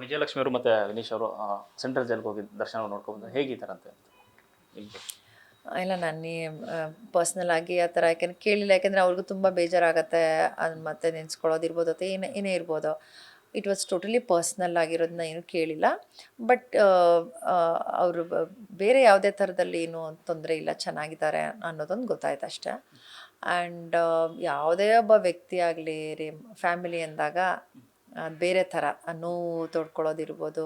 ವಿಜಯಲಕ್ಷ್ಮಿ ಅವರು ಮತ್ತು ವಿನೀಶ್ ಅವರು ಸೆಂಟ್ರಲ್ ಜೈಲ್ಗೆ ಹೋಗಿ ದರ್ಶನ ನೋಡ್ಕೊಂಡು ಹೇಗಿದ್ದಾರಂತೆ ನಿಮಗೆ? ಇಲ್ಲ ನಾನು ಪರ್ಸ್ನಲ್ ಆಗಿ ಆ ಥರ ಯಾಕೆಂದ್ರೆ ಕೇಳಿಲ್ಲ, ಯಾಕೆಂದರೆ ಅವ್ರಿಗೂ ತುಂಬ ಬೇಜಾರಾಗತ್ತೆ. ಅದು ಮತ್ತೆ ನೆನೆಸ್ಕೊಳ್ಳೋದಿರ್ಬೋದು ಅಥವಾ ಏನೇ ಇರ್ಬೋದು. ಇಟ್ ವಾಸ್ ಟೋಟಲಿ ಪರ್ಸ್ನಲ್ ಆಗಿರೋದನ್ನ ಏನೂ ಕೇಳಿಲ್ಲ. ಬಟ್ ಅವರು ಬೇರೆ ಯಾವುದೇ ಥರದಲ್ಲಿ ಏನೂ ತೊಂದರೆ ಇಲ್ಲ, ಚೆನ್ನಾಗಿದ್ದಾರೆ ಅನ್ನೋದೊಂದು ಗೊತ್ತಾಯ್ತು ಅಷ್ಟೇ. ಆ್ಯಂಡ್ ಯಾವುದೇ ಒಬ್ಬ ವ್ಯಕ್ತಿ ಆಗಲಿ ರೀ, ಫ್ಯಾಮಿಲಿ ಅಂದಾಗ ಬೇರೆ ಥರ ನೋವು ತೋಡ್ಕೊಳ್ಳೋದಿರ್ಬೋದು,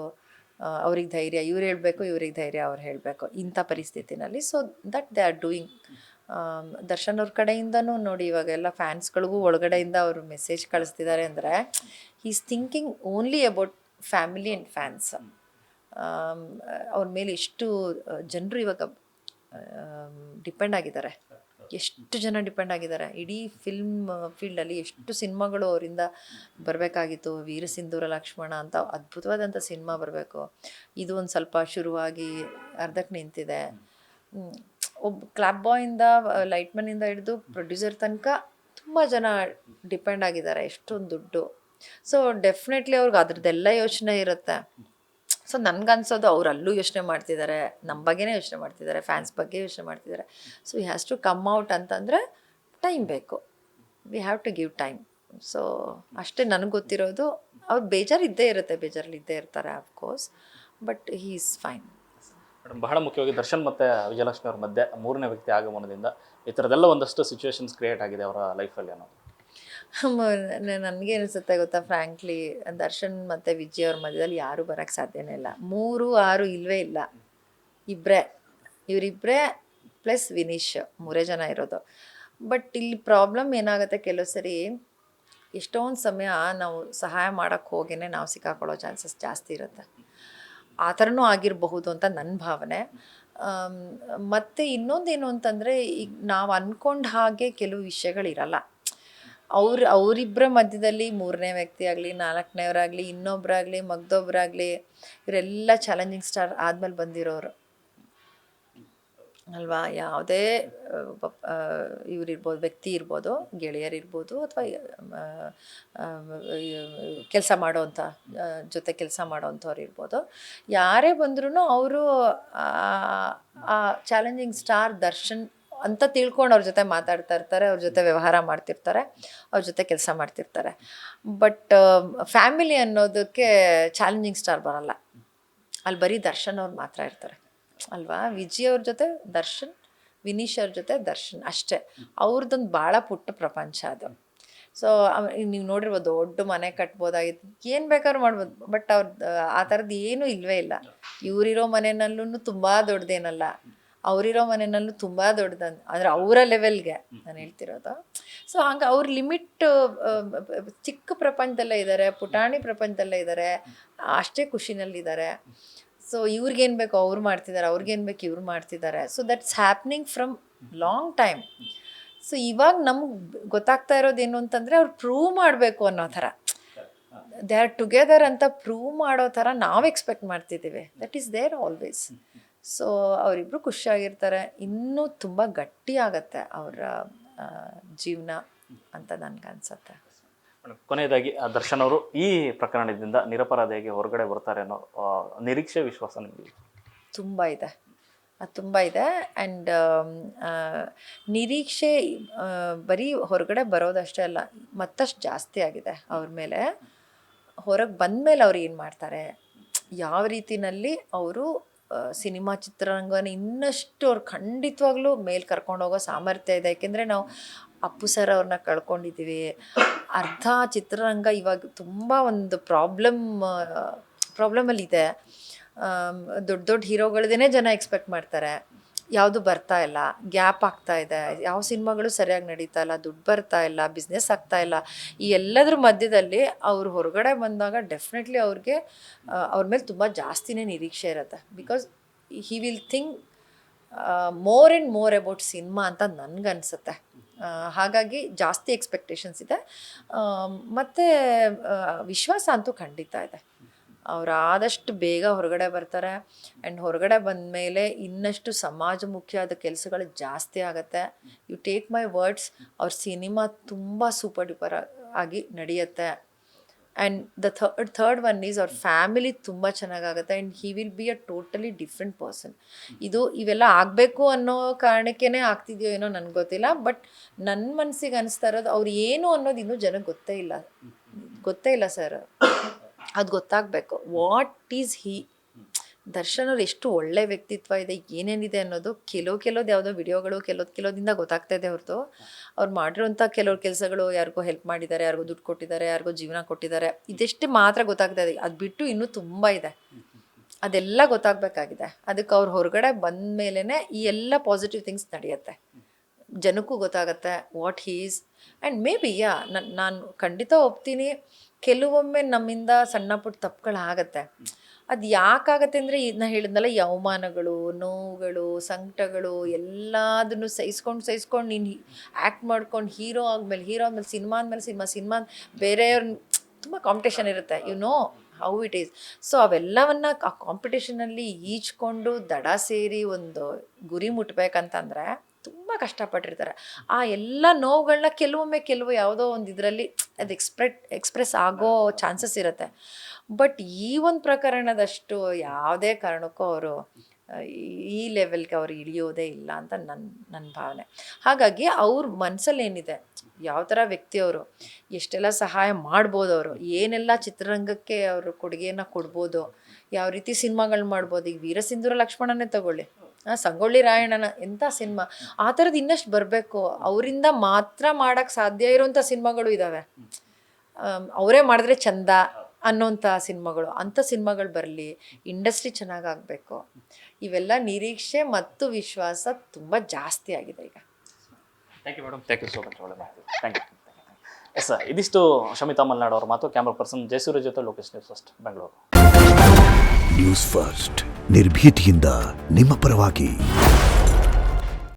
ಅವ್ರಿಗೆ ಧೈರ್ಯ ಇವ್ರು ಹೇಳಬೇಕು, ಇವ್ರಿಗೆ ಧೈರ್ಯ ಅವ್ರು ಹೇಳಬೇಕು ಇಂಥ ಪರಿಸ್ಥಿತಿನಲ್ಲಿ. So that they are doing. Darshan ಅವ್ರ ಕಡೆಯಿಂದನೂ ನೋಡಿ, ಇವಾಗೆಲ್ಲ ಫ್ಯಾನ್ಸ್ಗಳಿಗೂ ಒಳಗಡೆಯಿಂದ ಅವರು ಮೆಸೇಜ್ ಕಳಿಸ್ತಿದ್ದಾರೆ ಅಂದರೆ is thinking only about family and fans. ಅವ್ರ ಮೇಲೆ ಎಷ್ಟು ಜನರು ಇವಾಗ ಡಿಪೆಂಡ್ ಆಗಿದ್ದಾರೆ, ಎಷ್ಟು ಜನ ಡಿಪೆಂಡ್ ಆಗಿದ್ದಾರೆ. ಇಡೀ ಫೀಲ್ಡಲ್ಲಿ ಎಷ್ಟು ಸಿನಿಮಾಗಳು ಅವರಿಂದ ಬರಬೇಕಾಗಿತ್ತು. ವೀರ ಸಿಂಧೂರ ಲಕ್ಷ್ಮಣ ಅಂತ ಅದ್ಭುತವಾದಂಥ ಸಿನಿಮಾ ಬರಬೇಕು, ಇದು ಒಂದು ಸ್ವಲ್ಪ ಶುರುವಾಗಿ ಅರ್ಧಕ್ಕೆ ನಿಂತಿದೆ. ಒಬ್ಬ ಕ್ಲಾಪ್ ಬಾಯಿಂದ ಲೈಟ್ಮನಿಂದ ಹಿಡಿದು ಪ್ರೊಡ್ಯೂಸರ್ ತನಕ ತುಂಬ ಜನ ಡಿಪೆಂಡ್ ಆಗಿದ್ದಾರೆ, ಎಷ್ಟೊಂದು ದುಡ್ಡು. ಸೊ ಡೆಫಿನೆಟ್ಲಿ ಅವ್ರಿಗೆ ಅದ್ರದ್ದೆಲ್ಲ ಯೋಚನೆ ಇರುತ್ತೆ. ಸೊ ನನಗನ್ಸೋದು ಅವ್ರು ಅಲ್ಲೂ ಯೋಚನೆ ಮಾಡ್ತಿದ್ದಾರೆ, ನಮ್ಮ ಬಗ್ಗೆನೇ ಯೋಚನೆ ಮಾಡ್ತಿದ್ದಾರೆ, ಫ್ಯಾನ್ಸ್ ಬಗ್ಗೆ ಯೋಚನೆ ಮಾಡ್ತಿದ್ದಾರೆ. So he has to come out ಅಂತಂದರೆ ಟೈಮ್ ಬೇಕು, we have to give time. So ಅಷ್ಟೇ ನನಗೆ ಗೊತ್ತಿರೋದು. ಅವ್ರು ಬೇಜಾರು ಇದ್ದೇ ಇರುತ್ತೆ, ಬೇಜಾರಲ್ಲಿ ಇದ್ದೇ ಇರ್ತಾರೆ of course, but he is fine. Madam, ಬಹಳ ಮುಖ್ಯವಾಗಿ ದರ್ಶನ್ ಮತ್ತು ವಿಜಯಲಕ್ಷ್ಮಿ ಅವ್ರ ಮಧ್ಯೆ ಮೂರನೇ ವ್ಯಕ್ತಿ ಆಗಮನದಿಂದ ಈ ಥರದ್ದೆಲ್ಲ ಒಂದಷ್ಟು ಸಿಚುವೇಶನ್ಸ್ ಕ್ರಿಯೇಟ್ ಆಗಿದೆ ಅವರ ಲೈಫಲ್ಲಿ ಅನ್ನೋದು. ನನಗೆ ಅನಿಸುತ್ತೆ ಗೊತ್ತಾ, ಫ್ರ್ಯಾಂಕ್ಲಿ ದರ್ಶನ್ ಮತ್ತು ವಿಜಯ್ ಅವ್ರ ಮಧ್ಯದಲ್ಲಿ ಯಾರೂ ಬರೋಕ್ಕೆ ಸಾಧ್ಯನೇ ಇಲ್ಲ. 3, 6 ಇಲ್ಲವೇ ಇಲ್ಲ, ಇವರಿಬ್ಬರೇ ಪ್ಲಸ್ ವಿನೀಶ್, 3 ಜನ ಇರೋದು. ಬಟ್ ಇಲ್ಲಿ ಪ್ರಾಬ್ಲಮ್ ಏನಾಗುತ್ತೆ, ಕೆಲವು ಸರಿ ಎಷ್ಟೊಂದು ಸಮಯ ನಾವು ಸಹಾಯ ಮಾಡೋಕ್ಕೆ ಹೋಗೇ ನಾವು ಸಿಕ್ಕಾಕೊಳ್ಳೋ ಚಾನ್ಸಸ್ ಜಾಸ್ತಿ ಇರುತ್ತೆ. ಆ ಥರನೂ ಆಗಿರಬಹುದು ಅಂತ ನನ್ನ ಭಾವನೆ. ಮತ್ತು ಇನ್ನೊಂದೇನು ಅಂತಂದರೆ, ಈಗ ನಾವು ಅಂದ್ಕೊಂಡ ಹಾಗೆ ಕೆಲವು ವಿಷಯಗಳಿರಲ್ಲ. ಅವರಿಬ್ಬರ ಮಧ್ಯದಲ್ಲಿ 3ನೇ ವ್ಯಕ್ತಿ ಆಗಲಿ, 4ನೇವರಾಗಲಿ, ಇನ್ನೊಬ್ಬರಾಗಲಿ, ಮಗ್ದೊಬ್ಬರಾಗಲಿ, ಇವರೆಲ್ಲ ಚಾಲೆಂಜಿಂಗ್ ಸ್ಟಾರ್ ಆದಮೇಲೆ ಬಂದಿರೋರು ಅಲ್ವಾ. ಯಾವುದೇ ಇವರಿರ್ಬೋದು, ವ್ಯಕ್ತಿ ಇರ್ಬೋದು, ಗೆಳೆಯರಿರ್ಬೋದು, ಅಥವಾ ಕೆಲಸ ಮಾಡೋವಂಥ ಜೊತೆ ಕೆಲಸ ಮಾಡೋವಂಥವ್ರು ಇರ್ಬೋದು, ಯಾರೇ ಬಂದ್ರೂ ಅವರು ಆ ಚಾಲೆಂಜಿಂಗ್ ಸ್ಟಾರ್ ದರ್ಶನ್ ಅಂತ ತಿಳ್ಕೊಂಡು ಅವ್ರ ಜೊತೆ ಮಾತಾಡ್ತಾ ಇರ್ತಾರೆ, ಅವ್ರ ಜೊತೆ ವ್ಯವಹಾರ ಮಾಡ್ತಿರ್ತಾರೆ, ಅವ್ರ ಜೊತೆ ಕೆಲಸ ಮಾಡ್ತಿರ್ತಾರೆ. ಬಟ್ ಫ್ಯಾಮಿಲಿ ಅನ್ನೋದಕ್ಕೆ ಚಾಲೆಂಜಿಂಗ್ ಸ್ಟಾರ್ ಬರಲ್ಲ, ಅಲ್ಲಿ ಬರೀ ದರ್ಶನ್ ಅವ್ರು ಮಾತ್ರ ಇರ್ತಾರೆ ಅಲ್ವಾ. ವಿಜಯ್ ಅವ್ರ ಜೊತೆ ದರ್ಶನ್, ವಿನೀಶ್ ಅವ್ರ ಜೊತೆ ದರ್ಶನ್ ಅಷ್ಟೇ. ಅವ್ರದ್ದೊಂದು ಭಾಳ ಪುಟ್ಟ ಪ್ರಪಂಚ ಅದು. ಸೊ ನೀವು ನೋಡಿರ್ಬೋದು, ದೊಡ್ಡ ಮನೆ ಕಟ್ಬೋದಾಗಿತ್ತು, ಏನು ಬೇಕಾದ್ರೂ ಮಾಡ್ಬೋದು. ಬಟ್ ಆ ಥರದ್ದು ಏನೂ ಇಲ್ಲವೇ ಇಲ್ಲ. ಇವರಿರೋ ಮನೆಯಲ್ಲೂ ತುಂಬ ದೊಡ್ಡದೇನಲ್ಲ, ಅವರಿರೋ ಮನೆಯಲ್ಲೂ ತುಂಬ ದೊಡ್ಡದಂತ, ಅಂದರೆ ಅವರ ಲೆವೆಲ್ಗೆ ನಾನು ಹೇಳ್ತಿರೋದು. ಸೊ ಹಂಗೆ ಅವ್ರ ಲಿಮಿಟ್, ಚಿಕ್ಕ ಪ್ರಪಂಚದಲ್ಲೇ ಇದ್ದಾರೆ, ಪುಟಾಣಿ ಪ್ರಪಂಚದಲ್ಲೇ ಇದ್ದಾರೆ, ಅಷ್ಟೇ ಖುಷಿನಲ್ಲಿದ್ದಾರೆ. ಸೊ ಇವ್ರಿಗೇನು ಬೇಕು ಅವ್ರು ಮಾಡ್ತಿದ್ದಾರೆ, ಅವ್ರಿಗೇನು ಬೇಕು ಇವ್ರು ಮಾಡ್ತಿದ್ದಾರೆ. So that's happening from long time. So ಇವಾಗ ನಮ್ಗೆ ಗೊತ್ತಾಗ್ತಾ ಇರೋದೇನು ಅಂತಂದರೆ, ಅವ್ರು ಪ್ರೂವ್ ಮಾಡಬೇಕು ಅನ್ನೋ ಥರ, ದೇ ಆರ್ ಟುಗೆದರ್ ಅಂತ ಪ್ರೂವ್ ಮಾಡೋ ಥರ ನಾವು ಎಕ್ಸ್ಪೆಕ್ಟ್ ಮಾಡ್ತಿದ್ದೀವಿ. That is there always. So ಅವರಿಬ್ಬರು ಖುಷಿಯಾಗಿರ್ತಾರೆ, ಇನ್ನೂ ತುಂಬ ಗಟ್ಟಿ ಆಗತ್ತೆ ಅವರ ಜೀವನ ಅಂತ ನನಗನ್ಸುತ್ತೆ. ಕೊನೆಯದಾಗಿ ದರ್ಶನ್ ಅವರು ಈ ಪ್ರಕರಣದಿಂದ ನಿರಪರಾಧಿಯಾಗಿ ಹೊರಗಡೆ ಬರ್ತಾರೆ ಅನ್ನೋ ನಿರೀಕ್ಷೆ, ವಿಶ್ವಾಸ ನಿಮಗೆ? ತುಂಬ ಇದೆ, ಅದು ತುಂಬ ಇದೆ. ಆ್ಯಂಡ್ ನಿರೀಕ್ಷೆ ಬರೀ ಹೊರಗಡೆ ಬರೋದಷ್ಟೇ ಅಲ್ಲ, ಮತ್ತಷ್ಟು ಜಾಸ್ತಿ ಆಗಿದೆ ಅವ್ರ ಮೇಲೆ. ಹೊರಗೆ ಬಂದಮೇಲೆ ಅವ್ರು ಏನು ಮಾಡ್ತಾರೆ, ಯಾವ ರೀತಿಯಲ್ಲಿ ಅವರು ಸಿನಿಮಾ ಚಿತ್ರರಂಗನ ಇನ್ನಷ್ಟು ಅವ್ರು ಖಂಡಿತವಾಗ್ಲೂ ಮೇಲೆ ಕರ್ಕೊಂಡೋಗೋ ಸಾಮರ್ಥ್ಯ ಇದೆ. ಯಾಕೆಂದರೆ ನಾವು ಅಪ್ಪು ಸರ್ ಅವ್ರನ್ನ ಕಳ್ಕೊಂಡಿದ್ದೀವಿ. ಅರ್ಧ ಚಿತ್ರರಂಗ ಇವಾಗ ತುಂಬ ಒಂದು ಪ್ರಾಬ್ಲಮಲ್ಲಿದೆ. ದೊಡ್ಡ ದೊಡ್ಡ ಹೀರೋಗಳದೇ ಜನ ಎಕ್ಸ್ಪೆಕ್ಟ್ ಮಾಡ್ತಾರೆ, ಯಾವುದು ಬರ್ತಾ ಇಲ್ಲ, ಗ್ಯಾಪ್ ಆಗ್ತಾ ಇದೆ, ಯಾವ ಸಿನಿಮಾಗಳು ಸರಿಯಾಗಿ ನಡೀತಾ ಇಲ್ಲ, ದುಡ್ಡು ಬರ್ತಾ ಇಲ್ಲ, ಬಿಸ್ನೆಸ್ ಆಗ್ತಾ ಇಲ್ಲ. ಈ ಎಲ್ಲದ್ರ ಮಧ್ಯದಲ್ಲಿ ಅವ್ರು ಹೊರಗಡೆ ಬಂದಾಗ ಡೆಫಿನೆಟ್ಲಿ ಅವ್ರಿಗೆ ಅವ್ರ ಮೇಲೆ ತುಂಬ ಜಾಸ್ತಿನೇ ನಿರೀಕ್ಷೆ ಇರುತ್ತೆ. Because he will think more and more about cinema ಅಂತ ನನಗನ್ಸುತ್ತೆ. ಹಾಗಾಗಿ ಜಾಸ್ತಿ ಎಕ್ಸ್ಪೆಕ್ಟೇಷನ್ಸ್ ಇದೆ, ಮತ್ತು ವಿಶ್ವಾಸ ಅಂತೂ ಖಂಡಿತ ಇದೆ. ಅವ್ರು ಆದಷ್ಟು ಬೇಗ ಹೊರಗಡೆ ಬರ್ತಾರೆ. ಆ್ಯಂಡ್ ಹೊರಗಡೆ ಬಂದ ಮೇಲೆ ಇನ್ನಷ್ಟು ಸಮಾಜಮುಖಿಯಾದ ಕೆಲಸಗಳು ಜಾಸ್ತಿ ಆಗುತ್ತೆ. ಯು ಟೇಕ್ ಮೈ ವರ್ಡ್ಸ್, ಅವ್ರ ಸಿನಿಮಾ ತುಂಬ ಸೂಪರ್ ಡೂಪರ್ ಆಗಿ ನಡೆಯುತ್ತೆ. And the third one is ಅವ್ರ ಫ್ಯಾಮಿಲಿ ತುಂಬ ಚೆನ್ನಾಗಾಗುತ್ತೆ and he will be a totally different person. ಇವೆಲ್ಲ ಆಗಬೇಕು ಅನ್ನೋ ಕಾರಣಕ್ಕೇ ಆಗ್ತಿದೆಯೋ ಏನೋ ನನಗೆ ಗೊತ್ತಿಲ್ಲ, ಬಟ್ ನನ್ನ ಮನಸ್ಸಿಗೆ ಅನಿಸ್ತಾ ಇರೋದು ಅವ್ರು ಏನು ಅನ್ನೋದು ಇನ್ನೂ ಜನಕ್ಕೆ ಗೊತ್ತೇ ಇಲ್ಲ ಸರ್. ಅದು ಗೊತ್ತಾಗಬೇಕು. What is he? ದರ್ಶನ್ ಅವ್ರು ಎಷ್ಟು ಒಳ್ಳೆ ವ್ಯಕ್ತಿತ್ವ ಇದೆ, ಏನೇನಿದೆ ಅನ್ನೋದು ಕೆಲವ್ದು ಯಾವುದೋ ವಿಡಿಯೋಗಳು ಕೆಲವದಿಂದ ಗೊತ್ತಾಗ್ತಾ ಇದೆ ಹೊರತು ಅವ್ರು ಮಾಡಿರೋಂಥ ಕೆಲವ್ರ ಕೆಲಸಗಳು ಯಾರಿಗೋ ಹೆಲ್ಪ್ ಮಾಡಿದ್ದಾರೆ, ಯಾರಿಗೋ ದುಡ್ಡು ಕೊಟ್ಟಿದ್ದಾರೆ, ಯಾರಿಗೋ ಜೀವನ ಕೊಟ್ಟಿದ್ದಾರೆ, ಇದೆಷ್ಟು ಮಾತ್ರ ಗೊತ್ತಾಗ್ತಾ ಇದೆ. ಅದು ಬಿಟ್ಟು ಇನ್ನೂ ತುಂಬ ಇದೆ, ಅದೆಲ್ಲ ಗೊತ್ತಾಗಬೇಕಾಗಿದೆ. ಅದಕ್ಕೆ ಅವ್ರು ಹೊರಗಡೆ ಬಂದ ಮೇಲೇ ಈ ಎಲ್ಲ ಪಾಸಿಟಿವ್ ಥಿಂಗ್ಸ್ ನಡೆಯುತ್ತೆ, ಜನಕ್ಕೂ ಗೊತ್ತಾಗುತ್ತೆ what he is. And may be ನಾನು ಖಂಡಿತ ಒಪ್ತೀನಿ, ಕೆಲವೊಮ್ಮೆ ನಮ್ಮಿಂದ ಸಣ್ಣ ಪುಟ್ಟ ತಪ್ಪುಗಳಾಗತ್ತೆ. ಅದು ಯಾಕಾಗತ್ತೆ ಅಂದರೆ ಇದನ್ನ ಹೇಳಿದ್ನಲ್ಲ, ಈ ಅವಮಾನಗಳು, ನೋವುಗಳು, ಸಂಕಟಗಳು ಎಲ್ಲದನ್ನು ಸಹಿಸ್ಕೊಂಡು ನೀನು ಆ್ಯಕ್ಟ್ ಮಾಡ್ಕೊಂಡು ಹೀರೋ ಆದಮೇಲೆ ಸಿನಿಮಾ ಬೇರೆಯವ್ರನ್ನ ತುಂಬ ಕಾಂಪಿಟೇಷನ್ ಇರುತ್ತೆ, you know how it is. So ಅವೆಲ್ಲವನ್ನು ಆ ಕಾಂಪಿಟೇಷನಲ್ಲಿ ಈಜ್ಕೊಂಡು ದಡ ಸೇರಿ ಒಂದು ಗುರಿ ಮುಟ್ಬೇಕಂತಂದರೆ ತುಂಬ ಕಷ್ಟಪಟ್ಟಿರ್ತಾರೆ. ಆ ಎಲ್ಲ ನೋವುಗಳನ್ನ ಕೆಲವು ಯಾವುದೋ ಒಂದು ಇದರಲ್ಲಿ ಅದು ಎಕ್ಸ್ಪ್ರೆಸ್ ಆಗೋ ಚಾನ್ಸಸ್ ಇರುತ್ತೆ. ಬಟ್ ಈ ಒಂದು ಪ್ರಕರಣದಷ್ಟು ಯಾವುದೇ ಕಾರಣಕ್ಕೂ ಅವರು ಈ ಲೆವೆಲ್ಗೆ ಅವ್ರು ಇಳಿಯೋದೇ ಇಲ್ಲ ಅಂತ ನನ್ನ ಭಾವನೆ. ಹಾಗಾಗಿ ಅವ್ರ ಮನಸ್ಸಲ್ಲಿ ಏನಿದೆ, ಯಾವ ಥರ ವ್ಯಕ್ತಿಯವರು, ಎಷ್ಟೆಲ್ಲ ಸಹಾಯ ಮಾಡ್ಬೋದು, ಅವರು ಏನೆಲ್ಲ ಚಿತ್ರರಂಗಕ್ಕೆ ಅವರು ಕೊಡುಗೆಯನ್ನು ಕೊಡ್ಬೋದು, ಯಾವ ರೀತಿ ಸಿನಿಮಾಗಳು ಮಾಡ್ಬೋದು. ಈಗ ವೀರಸಿಂಧೂರ ಲಕ್ಷ್ಮಣನೇ ತಗೊಳ್ಳಿ, ಸಂಗೊಳ್ಳಿ ರಾಯಣ್ಣನ ಎಂಥ ಸಿನಿಮಾ, ಆ ಥರದ್ದು ಇನ್ನಷ್ಟು ಬರಬೇಕು. ಅವರಿಂದ ಮಾತ್ರ ಮಾಡೋಕ್ಕೆ ಸಾಧ್ಯ ಇರೋಂಥ ಸಿನಿಮಾಗಳು ಇದ್ದಾವೆ, ಅವರೇ ಮಾಡಿದ್ರೆ ಚಂದ ಅನ್ನೋಂಥ ಸಿನಿಮಾಗಳು. ಅಂಥ ಸಿನಿಮಾಗಳು ಬರಲಿ, ಇಂಡಸ್ಟ್ರಿ ಚೆನ್ನಾಗಾಗಬೇಕು. ಇವೆಲ್ಲ ನಿರೀಕ್ಷೆ ಮತ್ತು ವಿಶ್ವಾಸ ತುಂಬ ಜಾಸ್ತಿ ಆಗಿದೆ ಈಗ. Thank you madam, thank you so much. ಒಳ್ಳೆ ಮಾಹಿತಿ, ಥ್ಯಾಂಕ್ ಯು. ಎಸ್ ಸರ್, ಇದಿಷ್ಟು ಶಮಿತಾ ಮಲ್ನಾಡ್ ಅವ್ರ ಮಾತು. ಕ್ಯಾಮ್ರಾ ಪರ್ಸನ್ ಜಯಸೂರ್ಯ ಜೊತೆ Lokesh, news first Bengaluru. News first ನಿರ್ಭೀತಿಯಿಂದ ನಿಮ್ಮ ಪರವಾಗಿ.